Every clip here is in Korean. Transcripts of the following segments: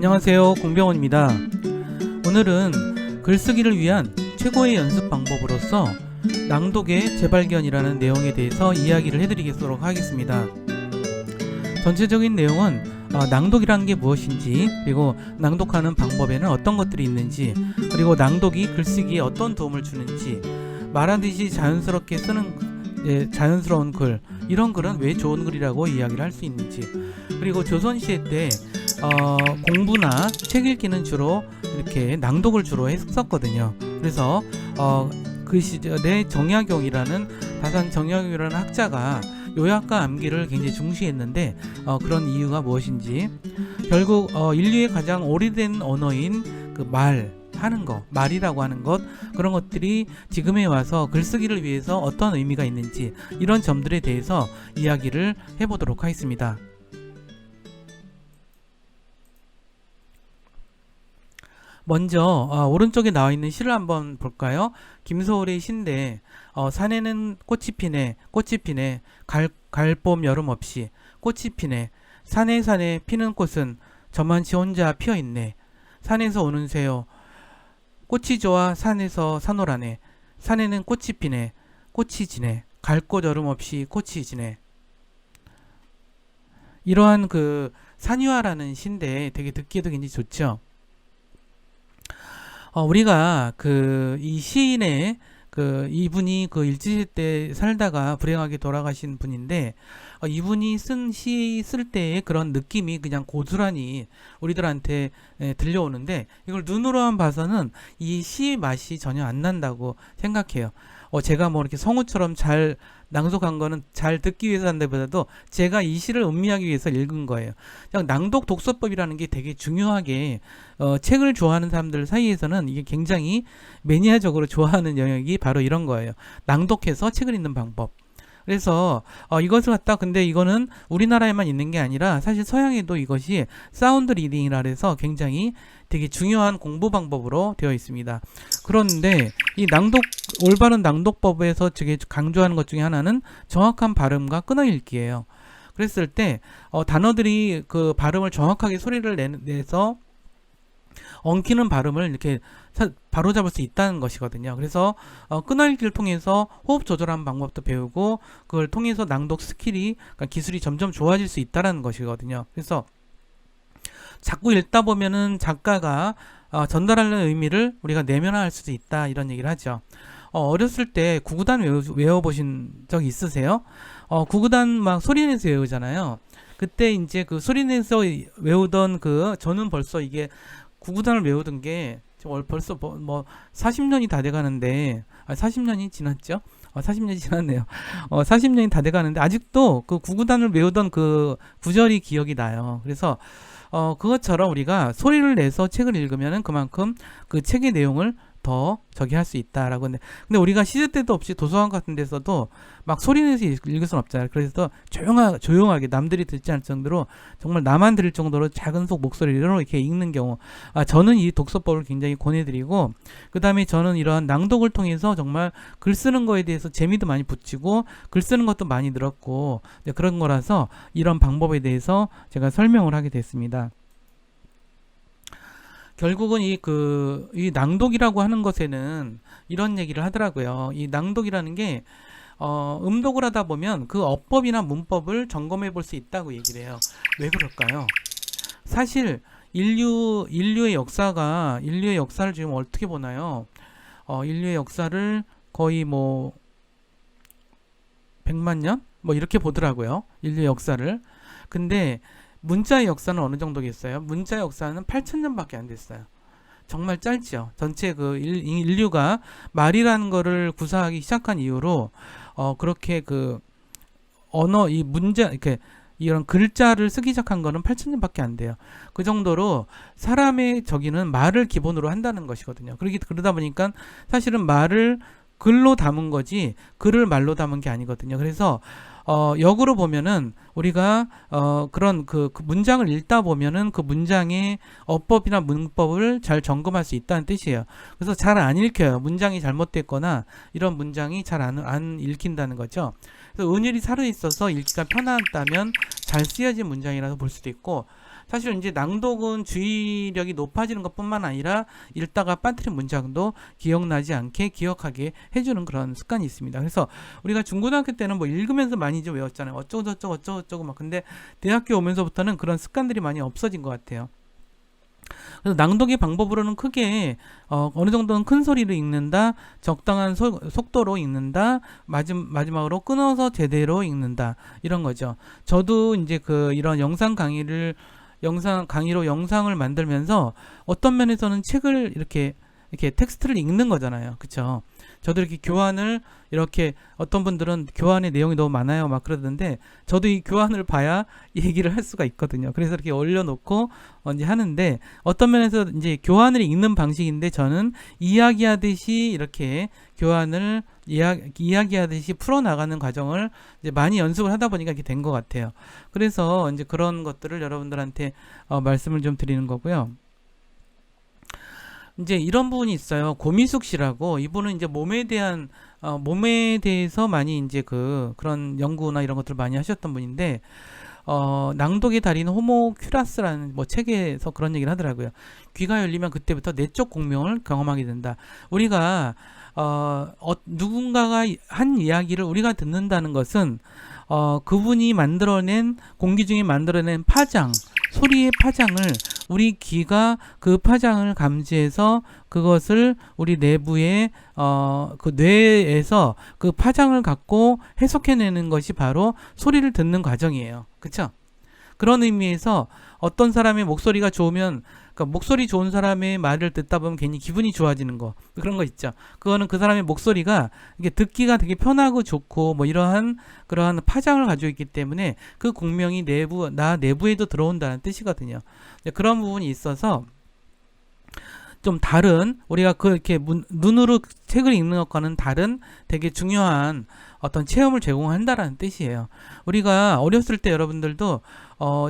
안녕하세요, 공병원입니다. 오늘은 글쓰기를 위한 최고의 연습 방법으로서 낭독의 재발견이라는 내용에 대해서 이야기를 해드리도록 하겠습니다. 전체적인 내용은 낭독이라는 게 무엇인지, 그리고 낭독하는 방법에는 어떤 것들이 있는지, 그리고 낭독이 글쓰기에 어떤 도움을 주는지, 말하듯이 자연스럽게 쓰는 자연스러운 글, 이런 글은 왜 좋은 글이라고 이야기를 할 수 있는지, 그리고 조선시대 때 공부나 책 읽기는 주로 이렇게 낭독을 주로 했었거든요. 그래서 그 시절에 다산 정약용이라는 학자가 요약과 암기를 굉장히 중시했는데 그런 이유가 무엇인지, 결국 인류의 가장 오래된 언어인 그 말이라고 하는 것, 그런 것들이 지금에 와서 글쓰기를 위해서 어떤 의미가 있는지, 이런 점들에 대해서 이야기를 해보도록 하겠습니다. 먼저 오른쪽에 나와 있는 시를 한번 볼까요? 김소월의 시인데 산에는 꽃이 피네, 꽃이 피네, 갈봄 여름 없이 꽃이 피네, 산에 피는 꽃은 저만치 혼자 피어있네, 산에서 오는 새요 꽃이 좋아 산에서 산오라네, 산에는 꽃이 피네, 꽃이 지네, 갈꽃 여름 없이 꽃이 지네. 이러한 그 산유화라는 시인데 되게 듣기에도 굉장히 좋죠. 우리가 이 시인의 이분이 일제시대 때 살다가 불행하게 돌아가신 분인데, 이분이 쓴 시 쓸 때의 그런 느낌이 그냥 고스란히 우리들한테 들려오는데, 이걸 눈으로만 봐서는 이 시의 맛이 전혀 안 난다고 생각해요. 제가 뭐 이렇게 성우처럼 잘 낭독한 거는 잘 듣기 위해서 한다기보다도 제가 이 시를 음미하기 위해서 읽은 거예요. 그냥 낭독 독서법이라는 게 되게 중요하게 책을 좋아하는 사람들 사이에서는 이게 굉장히 매니아적으로 좋아하는 영역이 바로 이런 거예요. 낭독해서 책을 읽는 방법. 그래서 이것을 갖다, 근데 이거는 우리나라에만 있는 게 아니라 사실 서양에도 이것이 사운드 리딩이라 해서 굉장히 되게 중요한 공부 방법으로 되어 있습니다. 그런데 이 올바른 낭독법에서 되게 강조하는 것 중에 하나는 정확한 발음과 끊어읽기예요. 그랬을 때 단어들이 그 발음을 정확하게 소리를 내서 엉키는 발음을 이렇게 바로잡을 수 있다는 것이거든요. 그래서 끊어읽기를 통해서 호흡 조절하는 방법도 배우고, 그걸 통해서 낭독 스킬이, 그러니까 기술이 점점 좋아질 수 있다는 것이거든요. 그래서 자꾸 읽다 보면은 작가가 전달하는 의미를 우리가 내면화할 수도 있다, 이런 얘기를 하죠. 어렸을 때 구구단 외워보신 적 있으세요? 구구단 막 소리내서 외우잖아요. 그때 이제 그 소리내서 외우던 저는 벌써 이게 구구단을 외우던 게 벌써 뭐 40년이 다 돼가는데, 40년이 지났죠? 40년이 지났네요. 40년이 다 돼가는데 아직도 그 구구단을 외우던 그 구절이 기억이 나요. 그래서 그것처럼 우리가 소리를 내서 책을 읽으면은 그만큼 그 책의 내용을 더 할 수 있다라고. 근데 우리가 시도 때도 없이 도서관 같은 데서도 막 소리내서 읽을 수는 없잖아요. 그래서 조용하게 남들이 듣지 않을 정도로, 정말 나만 들을 정도로 작은 목소리로 이렇게 읽는 경우, 저는 이 독서법을 굉장히 권해드리고, 그 다음에 저는 이러한 낭독을 통해서 정말 글 쓰는 거에 대해서 재미도 많이 붙이고 글 쓰는 것도 많이 늘었고, 그런 거라서 이런 방법에 대해서 제가 설명을 하게 됐습니다. 결국은 이 낭독이라고 하는 것에는 이런 얘기를 하더라고요. 이 낭독이라는 게 음독을 하다 보면 그 어법이나 문법을 점검해 볼 수 있다고 얘기를 해요. 왜 그럴까요? 사실 인류의 역사를 지금 어떻게 보나요? 인류의 역사를 거의 뭐 100만 년? 뭐 이렇게 보더라고요. 인류의 역사를. 근데 문자의 역사는 어느 정도겠어요? 문자의 역사는 8,000년밖에 안 됐어요. 정말 짧죠. 전체 인류가 말이라는 거를 구사하기 시작한 이후로 그렇게 이렇게 이런 글자를 쓰기 시작한 거는 8,000년밖에 안 돼요. 그 정도로 사람의 저기는 말을 기본으로 한다는 것이거든요. 그러다 보니까 사실은 말을 글로 담은 거지 글을 말로 담은 게 아니거든요. 그래서 역으로 보면은 우리가 그런 문장을 읽다 보면은 그 문장의 어법이나 문법을 잘 점검할 수 있다는 뜻이에요. 그래서 잘 안 읽혀요. 문장이 잘못됐거나 이런 문장이 잘 안 읽힌다는 거죠. 그래서 은율이 살아 있어서 읽기가 편하다면 잘 쓰여진 문장이라고 볼 수도 있고, 사실 이제 낭독은 주의력이 높아지는 것뿐만 아니라 읽다가 빠뜨린 문장도 기억나지 않게 기억하게 해주는 그런 습관이 있습니다. 그래서 우리가 중고등학교 때는 뭐 읽으면서 많이 좀 외웠잖아요. 어쩌고 저쩌고 어쩌고 저쩌고 막. 근데 대학교 오면서부터는 그런 습관들이 많이 없어진 것 같아요. 그래서 낭독의 방법으로는 크게 어느 정도는 큰 소리로 읽는다, 적당한 속도로 읽는다, 마지막으로 끊어서 제대로 읽는다, 이런 거죠. 저도 이제 이런 강의로 영상을 만들면서 어떤 면에서는 책을 이렇게 텍스트를 읽는 거잖아요. 그쵸? 저도 이렇게 교환을 이렇게 어떤 분들은 교환의 내용이 너무 많아요 막 그러던데 저도 이 교환을 봐야 얘기를 할 수가 있거든요. 그래서 이렇게 올려놓고 이제 하는데 어떤 면에서 이제 교환을 읽는 방식인데 저는 이야기하듯이 이렇게 교환을 이야기하듯이 풀어나가는 과정을 이제 많이 연습을 하다 보니까 이렇게 된 것 같아요. 그래서 이제 그런 것들을 여러분들한테 말씀을 좀 드리는 거고요. 이제 이런 부분이 있어요. 고미숙 씨라고 이분은 이제 몸에 대해서 많이 이제 그런 연구나 이런 것들을 많이 하셨던 분인데 낭독의 달인 호모 큐라스라는 뭐 책에서 그런 얘기를 하더라고요. 귀가 열리면 그때부터 내적 공명을 경험하게 된다. 우리가 누군가가 한 이야기를 우리가 듣는다는 것은 그분이 공기 중에 만들어낸 소리의 파장을 우리 귀가 그 파장을 감지해서 그것을 우리 내부의 그 뇌에서 그 파장을 갖고 해석해내는 것이 바로 소리를 듣는 과정이에요. 그쵸? 그런 의미에서 어떤 사람의 목소리가 좋으면 그러니까 목소리 좋은 사람의 말을 듣다 보면 괜히 기분이 좋아지는 거 그런 거 있죠. 그거는 그 사람의 목소리가 이게 듣기가 되게 편하고 좋고 뭐 그러한 파장을 가지고 있기 때문에 그 공명이 나 내부에도 들어온다는 뜻이거든요. 그런 부분이 있어서 좀 다른 우리가 이렇게 눈으로 책을 읽는 것과는 다른 되게 중요한 어떤 체험을 제공한다라는 뜻이에요. 우리가 어렸을 때 여러분들도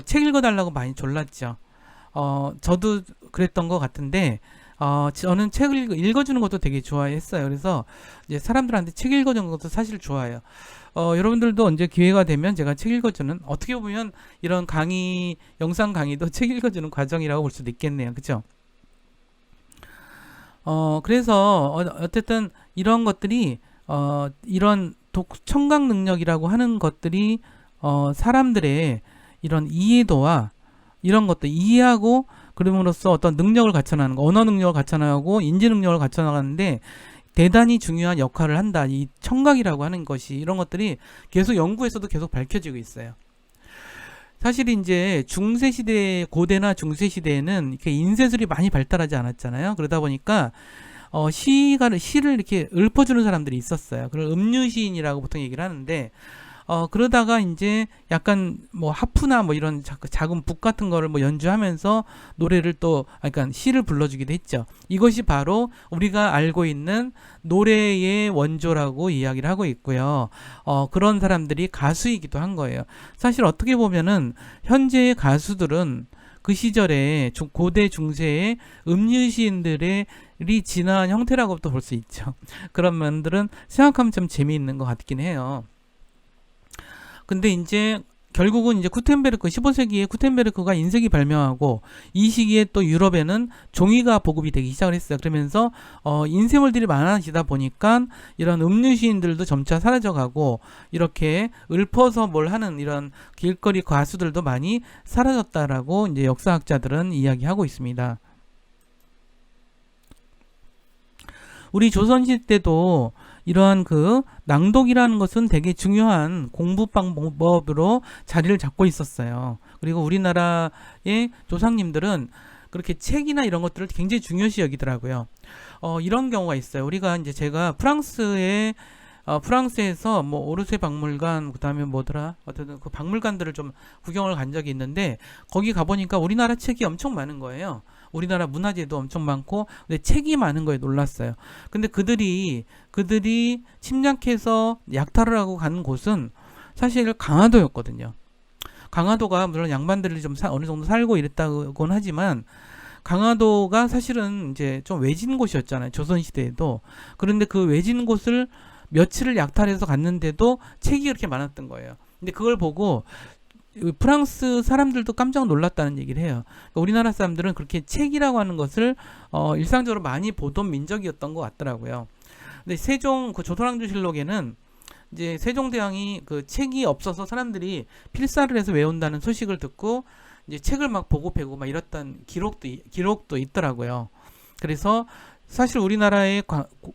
책 읽어달라고 많이 졸랐죠. 저도 그랬던 것 같은데 저는 책을 읽어주는 것도 되게 좋아했어요. 그래서 이제 사람들한테 책 읽어주는 것도 사실 좋아해요. 여러분들도 언제 기회가 되면 제가 책 읽어주는 어떻게 보면 이런 영상 강의도 책 읽어주는 과정이라고 볼 수도 있겠네요. 그죠? 그래서 어쨌든 이런 것들이 이런 청각 능력이라고 하는 것들이 사람들의 이런 이해도와 이런 것도 이해하고 그럼으로써 어떤 능력을 갖춰나가는 거, 언어 능력을 갖춰나가고 인지 능력을 갖춰나가는데 대단히 중요한 역할을 한다. 이 청각이라고 하는 것이 이런 것들이 계속 연구에서도 계속 밝혀지고 있어요. 사실 이제 고대나 중세 시대에는 이렇게 인쇄술이 많이 발달하지 않았잖아요. 그러다 보니까 시를 이렇게 읊어주는 사람들이 있었어요. 그걸 음유시인이라고 보통 얘기를 하는데 그러다가 이제 약간 뭐 하프나 뭐 이런 작은 북 같은 거를 뭐 연주하면서 노래를 그러니까 시를 불러주기도 했죠. 이것이 바로 우리가 알고 있는 노래의 원조라고 이야기를 하고 있고요. 그런 사람들이 가수이기도 한 거예요. 사실 어떻게 보면은 현재의 가수들은 그 시절에 고대 중세의 음유시인들의 진화한 형태라고도 볼 수 있죠. 그런 면들은 생각하면 좀 재미있는 것 같긴 해요. 근데 이제 결국은 이제 15세기에 구텐베르크가 인쇄기 발명하고 이 시기에 또 유럽에는 종이가 보급이 되기 시작을 했어요. 그러면서 인쇄물들이 많아지다 보니까 이런 음유시인들도 점차 사라져가고 이렇게 읊어서 뭘 하는 이런 길거리 가수들도 많이 사라졌다라고 이제 역사학자들은 이야기하고 있습니다. 우리 조선시대 때도 이러한 낭독이라는 것은 되게 중요한 공부 방법으로 자리를 잡고 있었어요. 그리고 우리나라의 조상님들은 그렇게 책이나 이런 것들을 굉장히 중요시 여기더라고요. 이런 경우가 있어요. 제가 프랑스에서 뭐 오르세 박물관, 그다음에 어쨌든 그 박물관들을 좀 구경을 간 적이 있는데 거기 가보니까 우리나라 책이 엄청 많은 거예요. 우리나라 문화재도 엄청 많고 근데 책이 많은 거에 놀랐어요. 근데 그들이 침략해서 약탈을 하고 간 곳은 사실 강화도였거든요. 강화도가 물론 양반들이 좀 어느 정도 살고 이랬다고는 하지만 강화도가 사실은 이제 좀 외진 곳이었잖아요. 조선시대에도. 그런데 그 외진 곳을 며칠을 약탈해서 갔는데도 책이 그렇게 많았던 거예요. 근데 그걸 보고 프랑스 사람들도 깜짝 놀랐다는 얘기를 해요. 그러니까 우리나라 사람들은 그렇게 책이라고 하는 것을 일상적으로 많이 보던 민족이었던 것 같더라고요. 근데 세종 그 조선왕조실록에는 이제 세종대왕이 그 책이 없어서 사람들이 필사를 해서 외운다는 소식을 듣고 이제 책을 막 보고배고 막 이랬던 기록도 있더라고요. 그래서 사실 우리나라의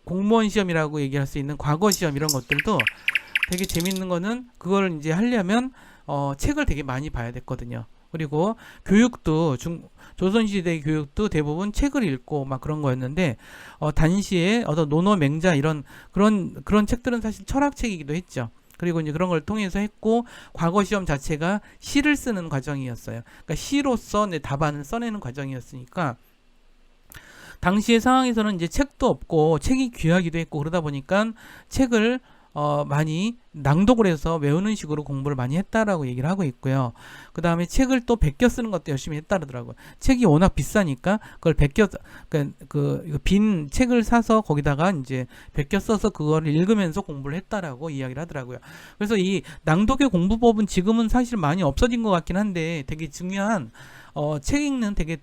공무원 시험이라고 얘기할 수 있는 과거 시험 이런 것들도 되게 재밌는 거는 그걸 이제 하려면 책을 되게 많이 봐야 됐거든요. 그리고 교육도 조선시대 교육도 대부분 책을 읽고 막 그런 거였는데 단시에 어떤 논어맹자 이런 그런 책들은 사실 철학책이기도 했죠. 그리고 이제 그런 걸 통해서 했고 과거 시험 자체가 시를 쓰는 과정이었어요. 그러니까 시로서 내 답안을 써내는 과정이었으니까 당시의 상황에서는 이제 책도 없고 책이 귀하기도 했고 그러다 보니까 책을 많이 낭독을 해서 외우는 식으로 공부를 많이 했다라고 얘기를 하고 있고요. 그 다음에 책을 또 베껴 쓰는 것도 열심히 했다 그러더라고요. 책이 워낙 비싸니까 그걸 빈 책을 사서 거기다가 이제 베껴 써서 그거를 읽으면서 공부를 했다라고 이야기를 하더라고요. 그래서 이 낭독의 공부법은 지금은 사실 많이 없어진 것 같긴 한데 되게 중요한 책 읽는 되게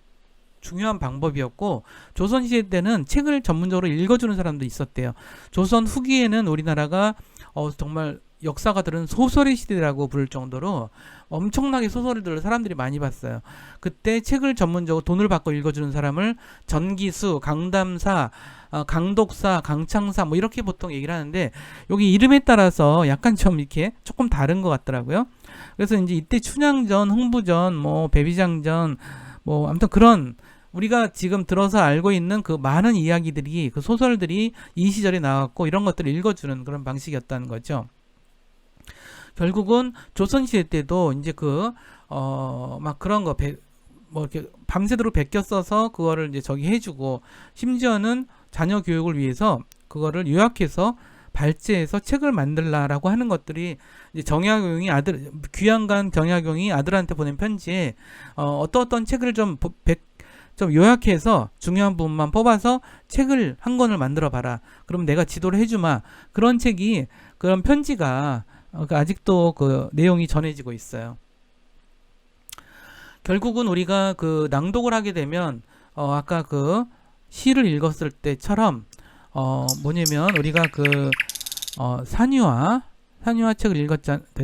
중요한 방법이었고 조선시대 때는 책을 전문적으로 읽어주는 사람도 있었대요. 조선 후기에는 우리나라가 정말 역사가들은 소설의 시대라고 부를 정도로 엄청나게 소설들을 사람들이 많이 봤어요. 그때 책을 전문적으로 돈을 받고 읽어주는 사람을 전기수, 강담사, 강독사, 강창사 뭐 이렇게 보통 얘기를 하는데 여기 이름에 따라서 약간 좀 이렇게 조금 다른 것 같더라고요. 그래서 이제 이때 춘향전, 흥부전, 뭐 배비장전 뭐 아무튼 그런 우리가 지금 들어서 알고 있는 그 많은 이야기들이 그 소설들이 이 시절에 나왔고 이런 것들을 읽어주는 그런 방식이었다는 거죠. 결국은 조선시대 때도 이제 막 그런 거 뭐 이렇게 밤새도록 베껴 써서 그거를 이제 저기 해주고 심지어는 자녀 교육을 위해서 그거를 요약해서 발제해서 책을 만들라라고 하는 것들이 이제 정약용이 귀양간 정약용이 아들한테 보낸 편지에 어떤 책을 좀 요약해서 중요한 부분만 뽑아서 책을 한 권을 만들어 봐라. 그럼 내가 지도를 해주마. 그런 편지가 아직도 그 내용이 전해지고 있어요. 결국은 우리가 그 낭독을 하게 되면 아까 그 시를 읽었을 때처럼 뭐냐면 우리가 산유화 책을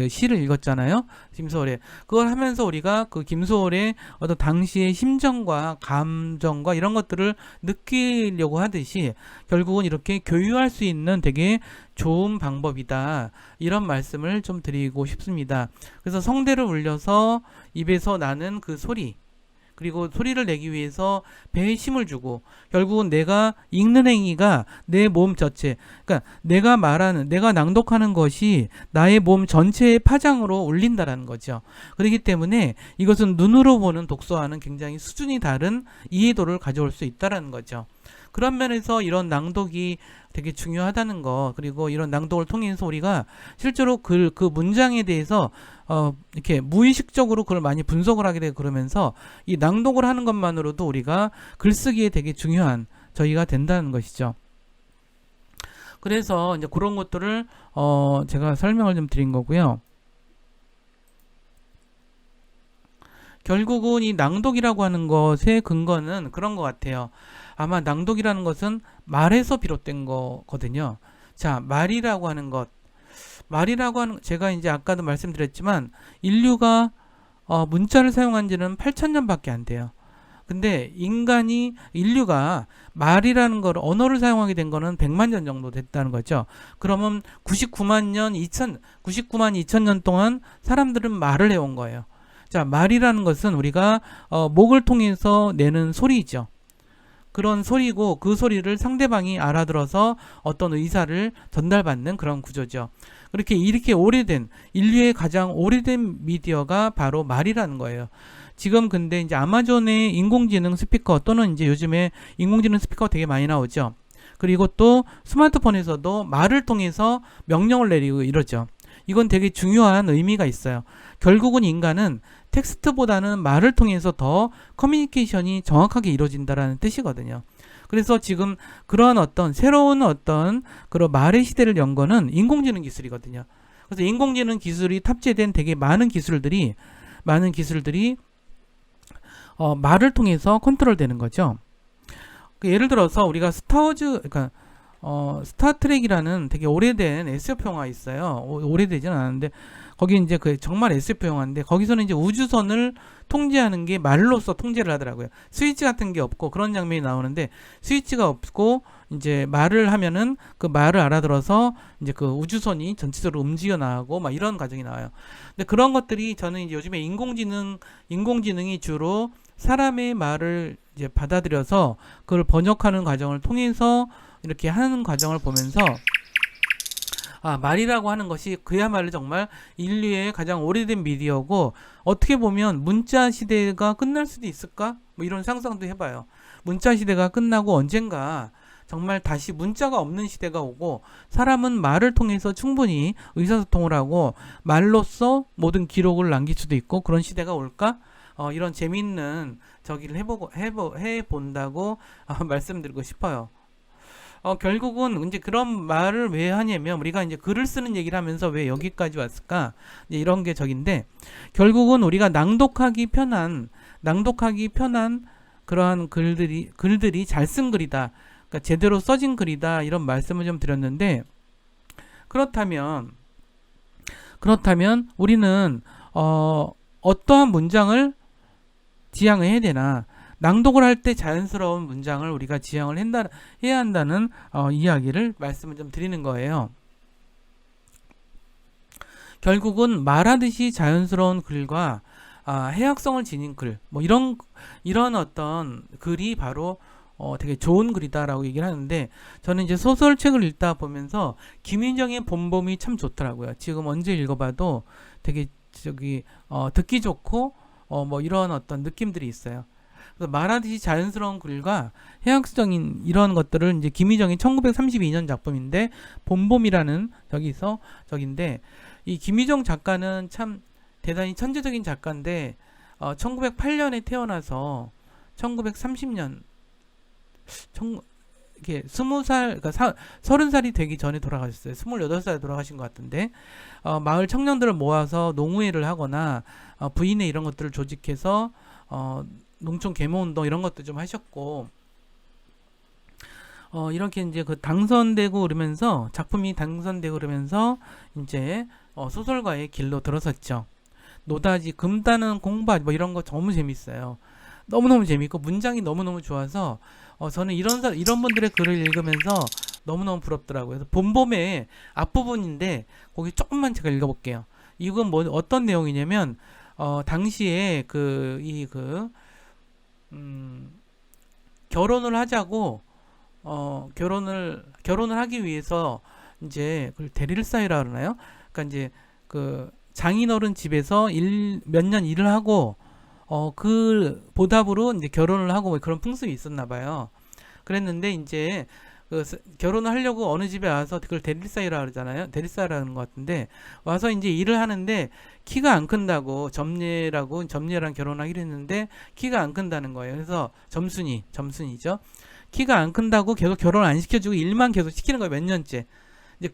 시를 읽었잖아요. 김소월의. 그걸 하면서 우리가 그 김소월의 어떤 당시의 심정과 감정과 이런 것들을 느끼려고 하듯이 결국은 이렇게 교유할 수 있는 되게 좋은 방법이다. 이런 말씀을 좀 드리고 싶습니다. 그래서 성대를 울려서 입에서 나는 그 소리, 그리고 소리를 내기 위해서 배에 힘을 주고 결국은 내가 읽는 행위가 내 몸 전체, 그러니까 내가 낭독하는 것이 나의 몸 전체의 파장으로 울린다라는 거죠. 그렇기 때문에 이것은 눈으로 보는 독서와는 굉장히 수준이 다른 이해도를 가져올 수 있다라는 거죠. 그런 면에서 이런 낭독이 되게 중요하다는 거, 그리고 이런 낭독을 통해서 우리가 실제로 그 문장에 대해서 이렇게 무의식적으로 그걸 많이 분석을 하게 되고 그러면서 이 낭독을 하는 것만으로도 우리가 글쓰기에 되게 중요한 저희가 된다는 것이죠. 그래서 이제 그런 것들을 제가 설명을 좀 드린 거고요. 결국은 이 낭독이라고 하는 것의 근거는 그런 것 같아요. 아마 낭독이라는 것은 말에서 비롯된 거거든요. 자, 말이라고 하는 제가 이제 아까도 말씀드렸지만 인류가 문자를 사용한 지는 8,000년밖에 안 돼요. 근데 인류가 말이라는 걸 언어를 사용하게 된 거는 100만 년 정도 됐다는 거죠. 그러면 99만 2천 년 동안 사람들은 말을 해온 거예요. 자, 말이라는 것은 우리가 목을 통해서 내는 소리죠. 그런 소리고 그 소리를 상대방이 알아들어서 어떤 의사를 전달받는 그런 구조죠. 이렇게 오래된 인류의 가장 오래된 미디어가 바로 말이라는 거예요. 지금 근데 이제 아마존의 인공지능 스피커 또는 이제 요즘에 인공지능 스피커 되게 많이 나오죠. 그리고 또 스마트폰에서도 말을 통해서 명령을 내리고 이러죠. 이건 되게 중요한 의미가 있어요. 결국은 인간은 텍스트보다는 말을 통해서 더 커뮤니케이션이 정확하게 이루어진다라는 뜻이거든요. 그래서 지금 그런 새로운 그런 말의 시대를 연 거는 인공지능 기술이거든요. 그래서 인공지능 기술이 탑재된 되게 많은 기술들이 많은 기술들이 말을 통해서 컨트롤되는 거죠. 예를 들어서 우리가 스타워즈, 그러니까 스타트랙이라는 되게 오래된 SF 영화 있어요. 오래되진 않았는데 거기 이제 그 정말 SF 영화인데 거기서는 이제 우주선을 통제하는 게 말로써 통제를 하더라고요. 스위치 같은 게 없고 그런 장면이 나오는데 스위치가 없고 이제 말을 하면은 그 말을 알아들어서 이제 그 우주선이 전체적으로 움직여 나가고 막 이런 과정이 나와요. 근데 그런 것들이 저는 이제 요즘에 인공지능이 주로 사람의 말을 이제 받아들여서 그걸 번역하는 과정을 통해서 이렇게 하는 과정을 보면서 말이라고 하는 것이 그야말로 정말 인류의 가장 오래된 미디어고 어떻게 보면 문자 시대가 끝날 수도 있을까? 뭐 이런 상상도 해봐요. 문자 시대가 끝나고 언젠가 정말 다시 문자가 없는 시대가 오고 사람은 말을 통해서 충분히 의사소통을 하고 말로써 모든 기록을 남길 수도 있고 그런 시대가 올까? 이런 재미있는 저기를 해본다고 말씀드리고 싶어요. 결국은 이제 그런 말을 왜 하냐면 우리가 이제 글을 쓰는 얘기를 하면서 왜 여기까지 왔을까? 이제 이런 게 저긴데 결국은 우리가 낭독하기 편한 그러한 글들이 잘 쓴 글이다. 그러니까 제대로 써진 글이다. 이런 말씀을 좀 드렸는데 그렇다면 우리는 어떠한 문장을 지향을 해야 되나? 낭독을 할 때 자연스러운 문장을 우리가 지향을 해야 한다는 이야기를 말씀을 좀 드리는 거예요. 결국은 말하듯이 자연스러운 글과 해학성을 지닌 글, 뭐 이런 어떤 글이 바로 되게 좋은 글이다라고 얘기를 하는데 저는 이제 소설책을 읽다 보면서 김윤정의 봄봄이 참 좋더라고요. 지금 언제 읽어봐도 되게 듣기 좋고 뭐 이런 어떤 느낌들이 있어요. 그래서 말하듯이 자연스러운 글과 해학적인 이런 것들을 이제 김희정이 1932년 작품인데 봄봄이라는 저기인데 이 김희정 작가는 참 대단히 천재적인 작가인데 1908년에 태어나서 1930년 이게 20살, 그러니까 30살이 되기 전에 돌아가셨어요. 28살에 돌아가신 것 같은데 마을 청년들을 모아서 농우회를 하거나 부인회 이런 것들을 조직해서 농촌 계모운동 이런 것도 좀 하셨고 이렇게 이제 그 작품이 당선되고 그러면서 이제 소설가의 길로 들어섰죠. 노다지 금따는 공부하지 뭐 이런 거 너무 재밌어요. 너무너무 재밌고 문장이 너무너무 좋아서 저는 이런 분들의 글을 읽으면서 너무너무 부럽더라고요. 그래서 봄봄의 앞부분인데 거기 조금만 제가 읽어볼게요. 이건 뭐 어떤 내용이냐면 당시에 결혼을 하자고 결혼을 하기 위해서 이제 그걸 대릴사유라 그러나요? 그러니까 이제 그 장인어른 집에서 몇 년 일을 하고 그 보답으로 이제 결혼을 하고 뭐 그런 풍습이 있었나 봐요. 그랬는데 이제 결혼을 하려고 어느 집에 와서 그걸 대릴사유라 그러잖아요. 대릴사유라는 것 같은데 와서 이제 일을 하는데 키가 안 큰다고 점례랑 결혼하기로 했는데 키가 안 큰다는 거예요. 그래서 점순이죠. 키가 안 큰다고 계속 결혼 안 시켜주고 일만 계속 시키는 거예요. 몇 년째. 이제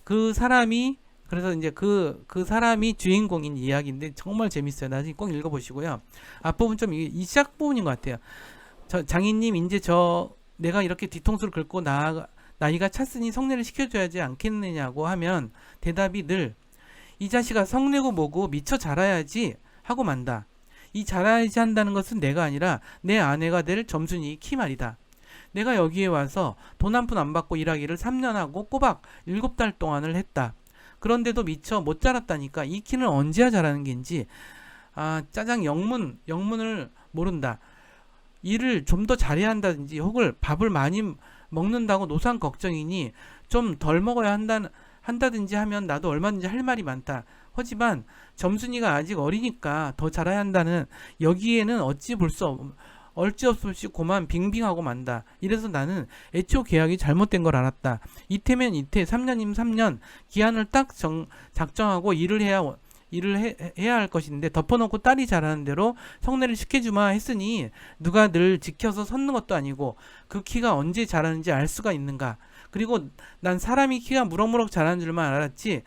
그 사람이 그래서 이제 그 사람이 주인공인 이야기인데 정말 재밌어요. 나중에 꼭 읽어보시고요. 앞부분 좀 이 시작 부분인 것 같아요. 장인님 이제 내가 이렇게 뒤통수를 긁고 나이가 찼으니 성례를 시켜줘야지 않겠느냐고 하면 대답이 늘 이 자식아 성내고 뭐고 미처 자라야지 하고 만다. 이 자라야지 한다는 것은 내가 아니라 내 아내가 될 점순이 키 말이다. 내가 여기에 와서 돈 한 푼 안 받고 일하기를 3년 하고 꼬박 7달 동안을 했다. 그런데도 미처 못 자랐다니까 이 키는 언제야 자라는 겐지 짜장 영문을 모른다. 일을 좀 더 잘해야 한다든지 혹은 밥을 많이 먹는다고 노상 걱정이니 좀 덜 먹어야 한다든지 하면 나도 얼마든지 할 말이 많다. 하지만 점순이가 아직 어리니까 더 잘해야 한다는 여기에는 어찌 없이 고만 빙빙하고 만다. 이래서 나는 애초 계약이 잘못된 걸 알았다. 이태면 이태 3년이면 3년 기한을 딱 작정하고 일을 해야 할 것인데 덮어놓고 딸이 잘하는 대로 성례를 시켜주마 했으니 누가 늘 지켜서 섰는 것도 아니고 그 키가 언제 자라는지 알 수가 있는가. 그리고 난 사람이 키가 무럭무럭 자라는 줄만 알았지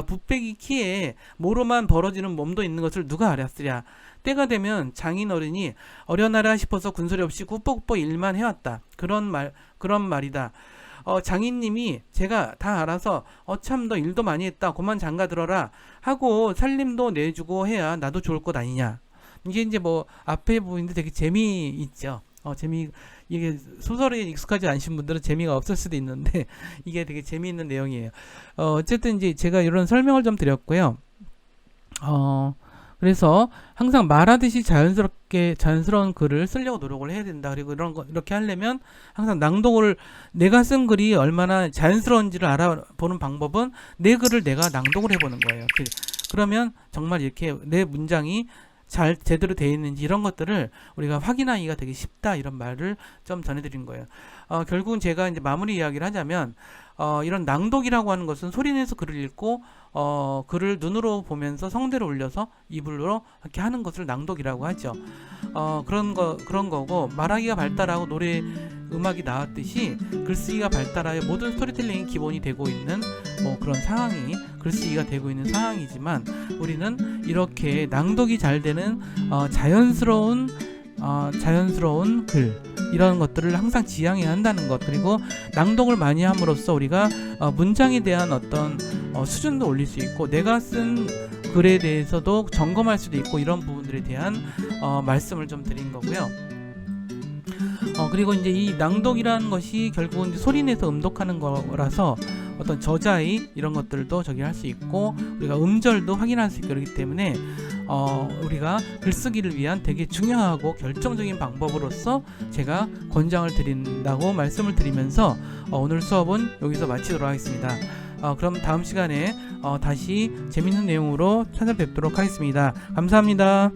붓배기 키에 모로만 벌어지는 몸도 있는 것을 누가 알았으랴. 때가 되면 장인어른이 어려나라 싶어서 군소리 없이 꾸벅꾸벅 일만 해왔다. 그런 말이다. 장인님이 제가 다 알아서 참 너 일도 많이 했다. 그만 장가 들어라 하고 살림도 내주고 해야 나도 좋을 것 아니냐. 이게 이제 뭐 앞에 부분인데 되게 재미있죠. 이게 소설에 익숙하지 않으신 분들은 재미가 없을 수도 있는데 이게 되게 재미있는 내용이에요. 어쨌든 이제 제가 이런 설명을 좀 드렸고요. 그래서 항상 말하듯이 자연스러운 글을 쓰려고 노력을 해야 된다. 그리고 이렇게 하려면 항상 낭독을 내가 쓴 글이 얼마나 자연스러운지를 알아보는 방법은 내 글을 내가 낭독을 해보는 거예요. 그러면 정말 이렇게 내 문장이 제대로 되어 있는지 이런 것들을 우리가 확인하기가 되게 쉽다, 이런 말을 좀 전해드린 거예요. 결국은 제가 이제 마무리 이야기를 하자면 이런 낭독이라고 하는 것은 소리내서 글을 읽고 글을 눈으로 보면서 성대로 올려서 입으로 이렇게 하는 것을 낭독이라고 하죠. 그런 거고, 말하기가 발달하고 노래 음악이 나왔듯이 글쓰기가 발달하여 모든 스토리텔링이 기본이 되고 있는 뭐 그런 상황이, 글쓰기가 되고 있는 상황이지만 우리는 이렇게 낭독이 잘 되는 자연스러운 글, 이런 것들을 항상 지향해야 한다는 것, 그리고 낭독을 많이 함으로써 우리가 문장에 대한 어떤 수준도 올릴 수 있고 내가 쓴 글에 대해서도 점검할 수도 있고, 이런 부분들에 대한 말씀을 좀 드린 거고요. 그리고 이제 이 낭독이라는 것이 결국은 이제 소리내서 음독하는 거라서 어떤 저자의 이런 것들도 저기 할 수 있고 우리가 음절도 확인할 수 있고, 그렇기 때문에 우리가 글쓰기를 위한 되게 중요하고 결정적인 방법으로서 제가 권장을 드린다고 말씀을 드리면서 오늘 수업은 여기서 마치도록 하겠습니다. 그럼 다음 시간에 다시 재밌는 내용으로 찾아뵙도록 하겠습니다. 감사합니다.